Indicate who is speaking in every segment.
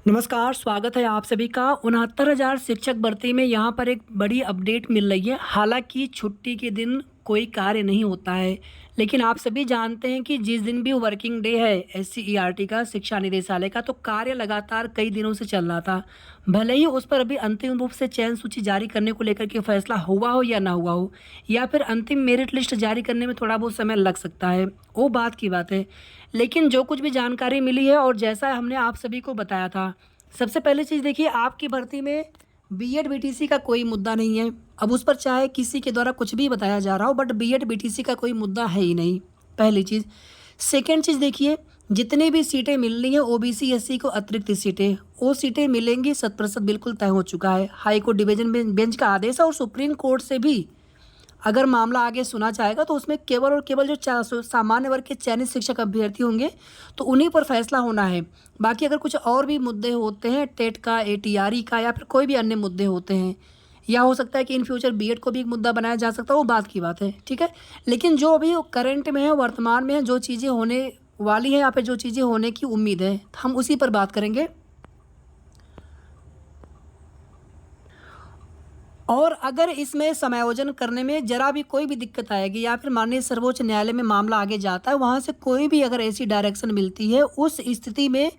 Speaker 1: नमस्कार, स्वागत है आप सभी का। 69,000 शिक्षक भर्ती में यहाँ पर एक बड़ी अपडेट मिल रही है। हालाँकि छुट्टी के दिन कोई कार्य नहीं होता है, लेकिन आप सभी जानते हैं कि जिस दिन भी वर्किंग डे है एससीईआरटी का, शिक्षा निदेशालय का, तो कार्य लगातार कई दिनों से चल रहा था। भले ही उस पर अभी अंतिम रूप से चयन सूची जारी करने को लेकर के फैसला हुआ हो या ना हुआ हो, या फिर अंतिम मेरिट लिस्ट जारी करने में थोड़ा बहुत समय लग सकता है, वो बात की बात है। लेकिन जो कुछ भी जानकारी मिली है और जैसा हमने आप सभी को बताया था, सबसे पहली चीज़ देखिए, आपकी भर्ती में बीएड बीटीसी का कोई मुद्दा नहीं है। अब उस पर चाहे किसी के द्वारा कुछ भी बताया जा रहा हो, बट बीएड बीटीसी का कोई मुद्दा है ही नहीं, पहली चीज़। सेकंड चीज़ देखिए, जितनी भी सीटें मिल रही हैं ओबीसी एससी को अतिरिक्त सीटें, वो सीटें मिलेंगी 100% बिल्कुल तय हो चुका है। हाई कोर्ट डिवीजन बेंच का आदेश है और सुप्रीम कोर्ट से भी अगर मामला आगे सुना जाएगा तो उसमें केवल और केवल जो सामान्य वर्ग के चयनित शिक्षक अभ्यर्थी होंगे तो उन्हीं पर फैसला होना है। बाकी अगर कुछ और भी मुद्दे होते हैं, टेट का, एटीआरई का, या फिर कोई भी अन्य मुद्दे होते हैं, या हो सकता है कि इन फ्यूचर बीएड को भी एक मुद्दा बनाया जा सकता है, वो बात की बात है, ठीक है। लेकिन जो अभी करंट में है, वर्तमान में है, जो चीज़ें होने वाली हैं या फिर जो चीज़ें होने की उम्मीद है, हम उसी पर बात करेंगे। और अगर इसमें समायोजन करने में ज़रा भी कोई भी दिक्कत आएगी या फिर माननीय सर्वोच्च न्यायालय में मामला आगे जाता है, वहाँ से कोई भी अगर ऐसी डायरेक्शन मिलती है, उस स्थिति में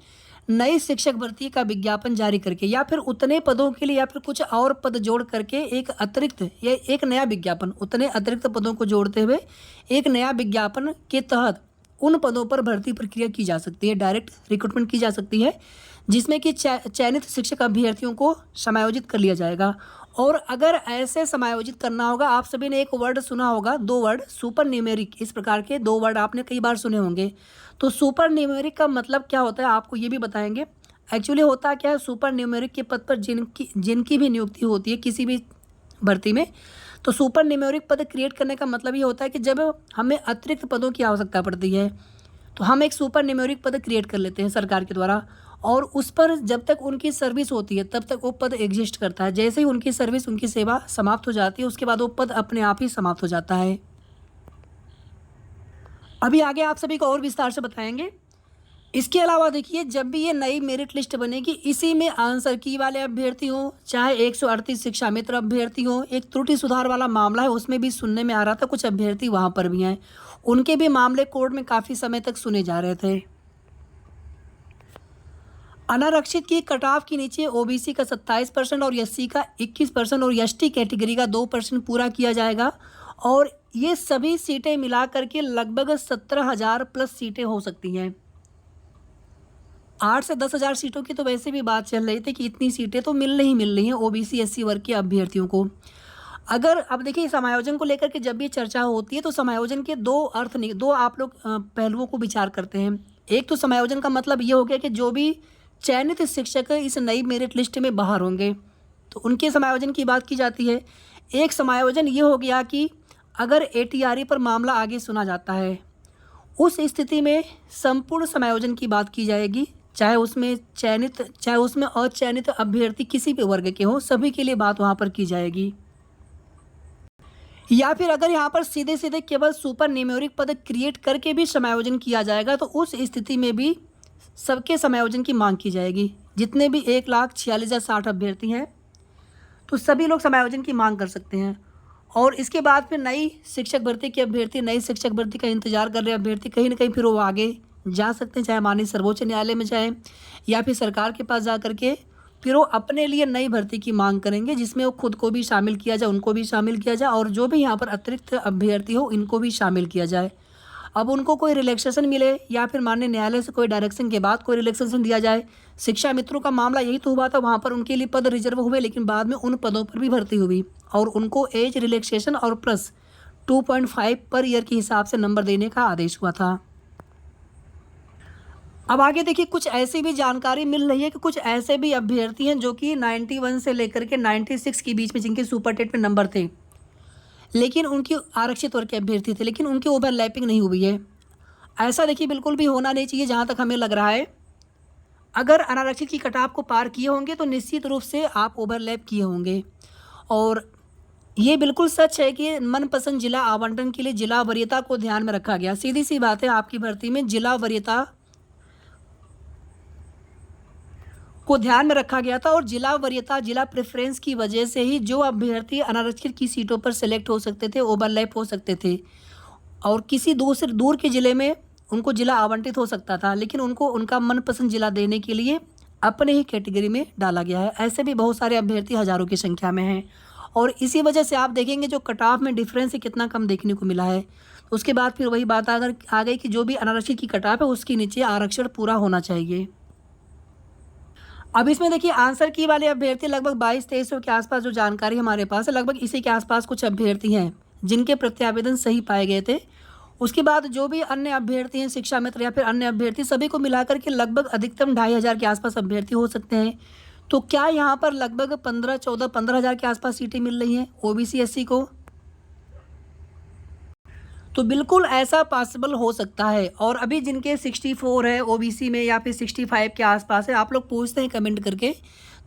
Speaker 1: नई शिक्षक भर्ती का विज्ञापन जारी करके या फिर उतने पदों के लिए या फिर कुछ और पद जोड़ करके एक अतिरिक्त या एक नया विज्ञापन, उतने अतिरिक्त पदों को जोड़ते हुए एक नया विज्ञापन के तहत उन पदों पर भर्ती प्रक्रिया की जा सकती है, डायरेक्ट रिक्रूटमेंट की जा सकती है, जिसमें कि चयनित शिक्षक अभ्यर्थियों को समायोजित कर लिया जाएगा। और अगर ऐसे समायोजित करना होगा, आप सभी ने एक वर्ड सुना होगा, 2 वर्ड सुपर न्यूमेरिक, इस प्रकार के 2 वर्ड आपने कई बार सुने होंगे। तो सुपर न्यूमेरिक का मतलब क्या होता है आपको ये भी बताएंगे। एक्चुअली होता क्या है, सुपर न्यूमेरिक के पद पर जिनकी जिनकी भी नियुक्ति होती है किसी भी भर्ती में, तो सुपर न्यूमेरिक पद क्रिएट करने का मतलब ये होता है कि जब हमें अतिरिक्त पदों की आवश्यकता पड़ती है तो हम एक सुपर न्यूमेरिक पद क्रिएट कर लेते हैं सरकार के द्वारा, और उस पर जब तक उनकी सर्विस होती है तब तक वो पद एग्जिस्ट करता है। जैसे ही उनकी सर्विस, उनकी सेवा समाप्त हो जाती है, उसके बाद वो पद अपने आप ही समाप्त हो जाता है। अभी आगे आप सभी को और विस्तार से बताएंगे। इसके अलावा देखिए, जब भी ये नई मेरिट लिस्ट बनेगी, इसी में आंसर की वाले अभ्यर्थी हों, चाहे 138 शिक्षा मित्र अभ्यर्थी हों, एक त्रुटि सुधार वाला मामला है उसमें भी सुनने में आ रहा था, कुछ अभ्यर्थी वहाँ पर भी हैं, उनके भी मामले कोर्ट में काफ़ी समय तक सुने जा रहे थे। अनारक्षित की कट ऑफ के नीचे ओबीसी का 27% और एससी का 21% और एसटी कैटेगरी का 2% पूरा किया जाएगा, और ये सभी सीटें मिला करके लगभग 17,000 प्लस सीटें हो सकती हैं। 8 से 10,000 सीटों की तो वैसे भी बात चल रही थी कि इतनी सीटें तो मिल रही हैं ओबीसी एससी वर्ग के अभ्यर्थियों को। अगर अब देखिए, समायोजन को लेकर के जब ये चर्चा होती है तो समायोजन के दो आप लोग पहलुओं को विचार करते हैं। एक तो समायोजन का मतलब ये हो गया कि जो भी चयनित शिक्षक इस नई मेरिट लिस्ट में बाहर होंगे तो उनके समायोजन की बात की जाती है। एक समायोजन ये हो गया कि अगर एटीआरई पर मामला आगे सुना जाता है, उस स्थिति में संपूर्ण समायोजन की बात की जाएगी, चाहे उसमें अचयनित अभ्यर्थी किसी भी वर्ग के हों, सभी के लिए बात वहाँ पर की जाएगी। या फिर अगर यहाँ पर सीधे सीधे केवल सुपर न्यूमेरिक पद क्रिएट करके भी समायोजन किया जाएगा तो उस स्थिति में भी सबके समायोजन की मांग की जाएगी। जितने भी 1,46,060 अभ्यर्थी हैं तो सभी लोग समायोजन की मांग कर सकते हैं। और इसके बाद फिर नई शिक्षक भर्ती का इंतजार कर रहे अभ्यर्थी कहीं ना कहीं फिर वो आगे जा सकते हैं, चाहे माननीय सर्वोच्च न्यायालय में जाए या फिर सरकार के पास जा करके फिर वो अपने लिए नई भर्ती की मांग करेंगे, जिसमें वो खुद को भी शामिल किया जाए, उनको भी शामिल किया जाए, और जो भी यहाँ पर अतिरिक्त अभ्यर्थी हो इनको भी शामिल किया जाए। अब उनको कोई रिलैक्सेशन मिले या फिर माननीय न्यायालय से कोई डायरेक्शन के बाद कोई रिलैक्सेशन दिया जाए। शिक्षा मित्रों का मामला यही तो हुआ था, वहाँ पर उनके लिए पद रिजर्व हुए, लेकिन बाद में उन पदों पर भी भर्ती हुई और उनको एज रिलैक्सेशन और प्लस 2.5 पर ईयर के हिसाब से नंबर देने का आदेश हुआ था। अब आगे देखिए, कुछ ऐसी भी जानकारी मिल रही है कि कुछ ऐसे भी अभ्यर्थी हैं जो कि 91 से लेकर के 96 के बीच में जिनके सुपर टेट में नंबर थे, लेकिन उनकी आरक्षित वर्ग के अभ्यर्थी थे, लेकिन उनकी ओवरलैपिंग नहीं हुई है। ऐसा देखिए बिल्कुल भी होना नहीं चाहिए। जहाँ तक हमें लग रहा है, अगर अनारक्षित की कटाव को पार किए होंगे तो निश्चित रूप से आप ओवरलैप किए होंगे। और ये बिल्कुल सच है कि मनपसंद जिला आवंटन के लिए जिला वरीयता को ध्यान में रखा गया। सीधी सी बात है, आपकी भर्ती में जिला वरीयता वो ध्यान में रखा गया था और जिला वरीयता, जिला प्रेफरेंस की वजह से ही जो अभ्यर्थी अनारक्षित की सीटों पर सेलेक्ट हो सकते थे, ओवरलैप हो सकते थे और किसी दूसरे दूर के ज़िले में उनको ज़िला आवंटित हो सकता था, लेकिन उनको उनका मनपसंद ज़िला देने के लिए अपने ही कैटेगरी में डाला गया है। ऐसे भी बहुत सारे अभ्यर्थी हज़ारों की संख्या में हैं और इसी वजह से आप देखेंगे जो कट ऑफ में डिफरेंस है कितना कम देखने को मिला है। उसके बाद फिर वही बात अगर आ गई कि जो भी अनारक्षित की कट ऑफ है उसके नीचे आरक्षण पूरा होना चाहिए। अब इसमें देखिए आंसर की वाले अभ्यर्थी लगभग 2200-2300 के आसपास जो जानकारी हमारे पास है, लगभग इसी के आसपास कुछ अभ्यर्थी हैं जिनके प्रत्यावेदन सही पाए गए थे। उसके बाद जो भी अन्य अभ्यर्थी हैं, शिक्षा मित्र या फिर अन्य अभ्यर्थी, सभी को मिलाकर के लगभग अधिकतम 2500 के आसपास अभ्यर्थी हो सकते हैं। तो क्या यहाँ पर लगभग 15,000 के आसपास सीटें मिल रही हैं ओबीसी एससी को? तो बिल्कुल ऐसा पॉसिबल हो सकता है। और अभी जिनके 64 है ओबीसी में या फिर 65 के आसपास है, आप लोग पूछते हैं कमेंट करके,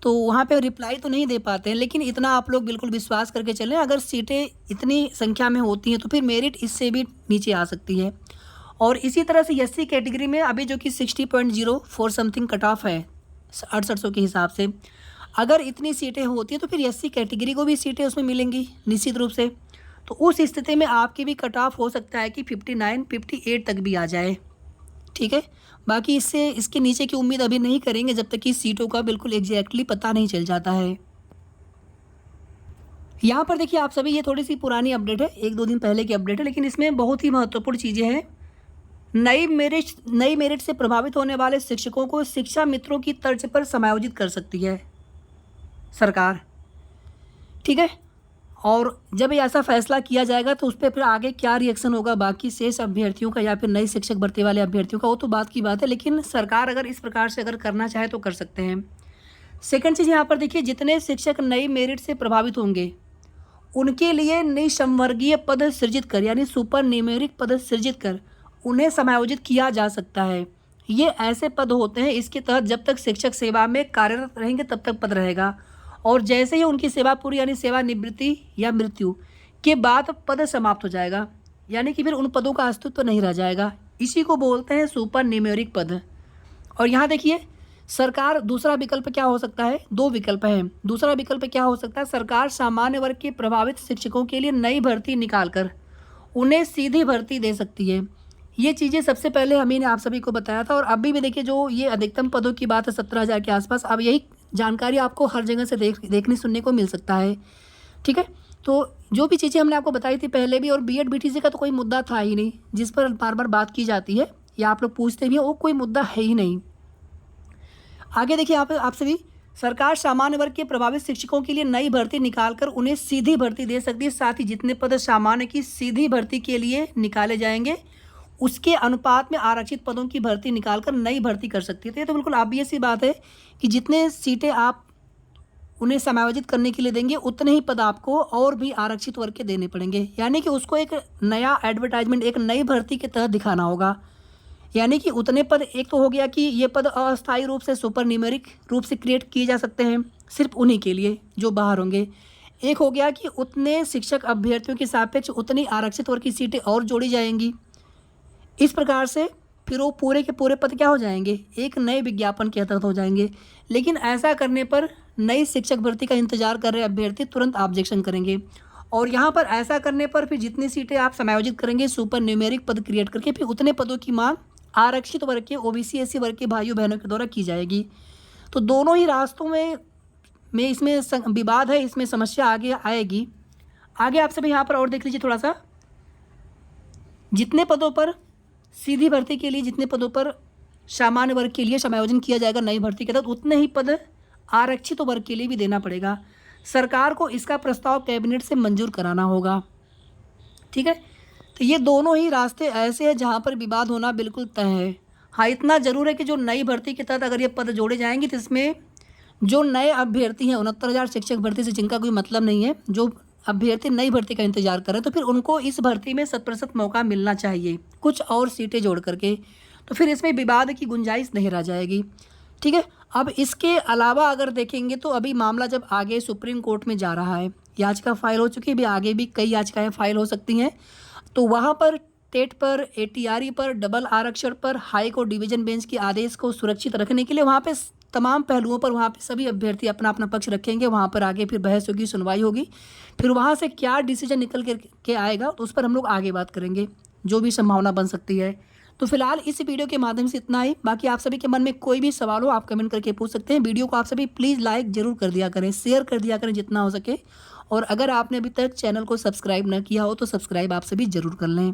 Speaker 1: तो वहाँ पे रिप्लाई तो नहीं दे पाते हैं, लेकिन इतना आप लोग बिल्कुल विश्वास करके चलें, अगर सीटें इतनी संख्या में होती हैं तो फिर मेरिट इससे भी नीचे आ सकती है। और इसी तरह से एससी कैटेगरी में अभी जो कि 60.04 समथिंग कट ऑफ है 6800 के हिसाब से, अगर इतनी सीटें होती हैं तो फिर एससी कैटेगरी को भी सीटें उसमें मिलेंगी निश्चित रूप से। तो उस स्थिति में आपकी भी कट ऑफ हो सकता है कि 59-58 तक भी आ जाए, ठीक है। बाकी इससे इसके नीचे की उम्मीद अभी नहीं करेंगे जब तक कि सीटों का बिल्कुल एग्जैक्टली पता नहीं चल जाता है। यहाँ पर देखिए आप सभी, ये थोड़ी सी पुरानी अपडेट है, 1-2 दिन पहले की अपडेट है, लेकिन इसमें बहुत ही महत्वपूर्ण चीज़ें हैं। नई मेरिट से प्रभावित होने वाले शिक्षकों को शिक्षा मित्रों की तर्ज पर समायोजित कर सकती है सरकार, ठीक है। और जब ये ऐसा फैसला किया जाएगा तो उस पर फिर आगे क्या रिएक्शन होगा बाकी शेष अभ्यर्थियों का या फिर नई शिक्षक भर्ती वाले अभ्यर्थियों का, वो तो बात की बात है, लेकिन सरकार अगर इस प्रकार से अगर करना चाहे तो कर सकते हैं। सेकंड चीज़ यहाँ पर देखिए, जितने शिक्षक नई मेरिट से प्रभावित होंगे उनके लिए निसंवर्गीय पद सृजित कर, यानी सुपर न्यूमेरिक पद सृजित कर उन्हें समायोजित किया जा सकता है। ये ऐसे पद होते हैं, इसके तहत जब तक शिक्षक सेवा में कार्यरत रहेंगे तब तक पद रहेगा, और जैसे ही उनकी सेवा पूरी यानी सेवानिवृत्ति या मृत्यु के बाद पद समाप्त हो जाएगा, यानी कि फिर उन पदों का अस्तित्व नहीं रह जाएगा। इसी को बोलते हैं सुपर न्यूमेरिक पद। और यहाँ देखिए सरकार, दूसरा विकल्प क्या हो सकता है, 2 विकल्प हैं। दूसरा विकल्प क्या हो सकता है, सरकार सामान्य वर्ग के प्रभावित शिक्षकों के लिए नई भर्ती निकालकर उन्हें सीधी भर्ती दे सकती है। ये चीज़ें सबसे पहले हमने आप सभी को बताया था, और अभी भी देखिए जो ये अधिकतम पदों की बात है 17,000 के आसपास, अब यही जानकारी आपको हर जगह से देखने सुनने को मिल सकता है, ठीक है। तो जो भी चीज़ें हमने आपको बताई थी पहले भी, और बीएड बीटीसी का तो कोई मुद्दा था ही नहीं जिस पर बार बार बात की जाती है या आप लोग पूछते भी हैं, वो कोई मुद्दा है ही नहीं। आगे देखिए आप सभी, सरकार सामान्य वर्ग के प्रभावित शिक्षकों के लिए नई भर्ती निकालकर उन्हें सीधी भर्ती दे सकती है। साथ ही जितने पद सामान्य की सीधी भर्ती के लिए निकाले जाएंगे उसके अनुपात में आरक्षित पदों की भर्ती निकालकर नई भर्ती कर सकती है। तो ये तो बिल्कुल ऑब्वियस सी बात है कि जितने सीटें आप उन्हें समायोजित करने के लिए देंगे उतने ही पद आपको और भी आरक्षित वर्ग के देने पड़ेंगे, यानी कि उसको एक नया एडवर्टाइजमेंट, एक नई भर्ती के तहत दिखाना होगा। यानी कि उतने पद, एक तो हो गया कि ये पद अस्थायी रूप से सुपर न्यूमेरिक रूप से क्रिएट किए जा सकते हैं सिर्फ उन्हीं के लिए जो बाहर होंगे। एक हो गया कि उतने शिक्षक अभ्यर्थियों के सापेक्ष उतनी आरक्षित वर्ग की सीटें और जोड़ी जाएंगी। इस प्रकार से फिर वो पूरे के पूरे पद क्या हो जाएंगे, एक नए विज्ञापन के तहत हो जाएंगे। लेकिन ऐसा करने पर नई शिक्षक भर्ती का इंतजार कर रहे अभ्यर्थी तुरंत ऑब्जेक्शन करेंगे, और यहाँ पर ऐसा करने पर फिर जितनी सीटें आप समायोजित करेंगे सुपर न्यूमेरिक पद क्रिएट करके, फिर उतने पदों की मांग आरक्षित वर्ग के ओबीसी एससी वर्ग के भाइयों बहनों के द्वारा की जाएगी। तो दोनों ही रास्तों में इसमें विवाद है, इसमें समस्या आगे आएगी। आगे आप सभी यहाँ पर और देख लीजिए थोड़ा सा, जितने पदों पर सीधी भर्ती के लिए, जितने पदों पर सामान्य वर्ग के लिए समायोजन किया जाएगा नई भर्ती के तहत, उतने ही पद आरक्षित वर्ग के लिए भी देना पड़ेगा। सरकार को इसका प्रस्ताव कैबिनेट से मंजूर कराना होगा, ठीक है। तो ये दोनों ही रास्ते ऐसे हैं जहाँ पर विवाद होना बिल्कुल तय है। हाँ, इतना ज़रूर है कि जो नई भर्ती के तहत अगर ये पद जोड़े जाएंगे तो इसमें जो नए अभ्यर्थी हैं 69,000 शिक्षक भर्ती से जिनका कोई मतलब नहीं है, जो अभ्यर्थी नई भर्ती का इंतजार कर रहे हैं, तो फिर उनको इस भर्ती में 100% मौका मिलना चाहिए, कुछ और सीटें जोड़ करके। तो फिर इसमें विवाद की गुंजाइश नहीं रह जाएगी, ठीक है। अब इसके अलावा अगर देखेंगे तो अभी मामला जब आगे सुप्रीम कोर्ट में जा रहा है, याचिका फाइल हो चुकी है, अभी आगे भी कई याचिकाएं फाइल हो सकती हैं, तो वहाँ पर टेट पर, एटीआरई पर, डबल आरक्षण पर हाई कोर्ट डिवीजन बेंच के आदेश को सुरक्षित रखने के लिए वहाँ पे तमाम पहलुओं पर वहाँ पे सभी अभ्यर्थी अपना अपना पक्ष रखेंगे। वहाँ पर आगे फिर बहस होगी, सुनवाई होगी। फिर वहाँ से क्या डिसीजन निकल के आएगा उस पर हम लोग आगे बात करेंगे, जो भी संभावना बन सकती है। तो फिलहाल इस वीडियो के माध्यम से इतना ही। बाकी आप सभी के मन में कोई भी सवाल हो आप कमेंट करके पूछ सकते हैं। वीडियो को आप सभी प्लीज़ लाइक ज़रूर कर दिया करें, शेयर कर दिया करें जितना हो सके। और अगर आपने अभी तक चैनल को सब्सक्राइब न किया हो तो सब्सक्राइब आप सभी ज़रूर कर लें।